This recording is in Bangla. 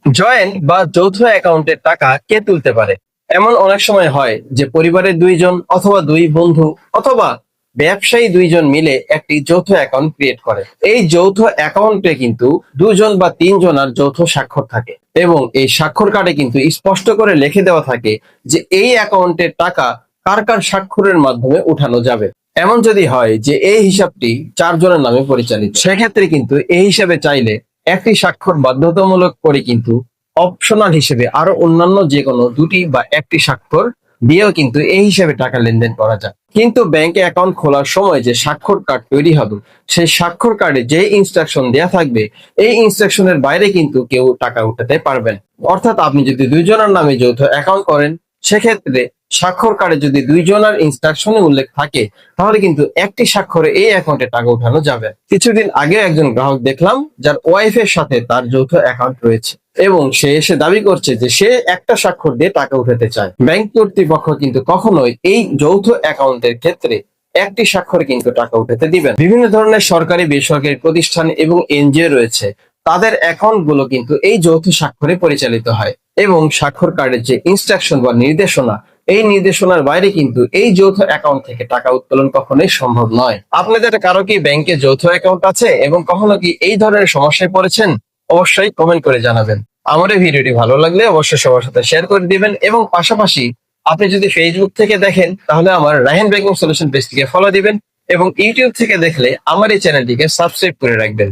জয়েন্ট বা যৌথ অ্যাকাউন্টের টাকা কে তুলতে পারে? এমন অনেক সময় হয় যে পরিবারের দুইজন অথবা দুই বন্ধু অথবা ব্যবসায়ী দুইজন মিলে একটি যৌথ অ্যাকাউন্ট ক্রিয়েট করে। এই যৌথ অ্যাকাউন্টে কিন্তু দুজন বা তিনজনের যৌথ স্বাক্ষর থাকে এবং এই স্বাক্ষর কার্ডে কিন্তু স্পষ্ট করে লিখে দেওয়া থাকে যে এই অ্যাকাউন্টের টাকা কার কার স্বাক্ষরের মাধ্যমে উঠানো যাবে। এমন যদি হয় যে এই হিসাবটি চারজনের নামে পরিচালিত, সেক্ষেত্রে কিন্তু এই হিসাবে চাইলে একটি স্বাক্ষর বাধ্যতামূলক করে কিন্তু অপশনাল হিসেবে আরো অন্যান্য যে কোনো দুটি বা একটি স্বাক্ষর দিয়েও কিন্তু এই হিসাবে টাকা লেনদেন করা যায়। কিন্তু ব্যাংকে অ্যাকাউন্ট খোলার সময় যে স্বাক্ষর কার্ড তৈরি হবে, সেই স্বাক্ষর কার্ডে যে ইনস্ট্রাকশন দেওয়া থাকবে, এই ইনস্ট্রাকশনের বাইরে কিন্তু কেউ টাকা উঠাতে পারবেন। অর্থাৎ আপনি যদি দুইজনের নামে যৌথ অ্যাকাউন্ট করেন, সেক্ষেত্রে স্বাক্ষর কার্ডে যদি দুইজনের ইনস্ট্রাকশনে উল্লেখ থাকে, তাহলে কিন্তু একটি স্বাক্ষরে এই অ্যাকাউন্টে টাকা উঠানো যাবে। কিছুদিন আগে একজন গ্রাহক দেখলাম যার ওয়াইফের সাথে তার যৌথ অ্যাকাউন্ট রয়েছে এবং সে এসে দাবি করছে যে সে একটা স্বাক্ষর দিয়ে টাকা উঠাতে চায়। ব্যাংক কর্তৃপক্ষ কিন্তু কখনোই এই যৌথ অ্যাকাউন্টের ক্ষেত্রে একটি স্বাক্ষরে কিন্তু টাকা উঠাতে দিবেন। বিভিন্ন ধরনের সরকারি বেসরকারি প্রতিষ্ঠান এবং এনজিও রয়েছে, তাদের অ্যাকাউন্ট গুলো কিন্তু এই যৌথ স্বাক্ষরে পরিচালিত হয় এবং স্বাক্ষর কার্ডের যে ইনস্ট্রাকশন বা নির্দেশনা, এই নির্দেশনার বাইরে কিন্তু এই যৌথ অ্যাকাউন্ট থেকে টাকা উত্তোলন কখনোই সম্ভব নয়। আপনাদের কারো কি ব্যাংকে যৌথ অ্যাকাউন্ট আছে এবং কখনো কি এই ধরনের সমস্যায় পড়েছেন? অবশ্যই কমেন্ট করে জানাবেন। আমার এই ভিডিওটি ভালো লাগলে অবশ্যই সবার সাথে শেয়ার করে দিবেন এবং পাশাপাশি আপনি যদি ফেসবুক থেকে দেখেন তাহলে আমার রায়হান ব্যাংকিং সলিউশন পেজটিকে ফলো দিবেন এবং ইউটিউব থেকে দেখলে আমার এই চ্যানেলটিকে সাবস্ক্রাইব করে রাখবেন।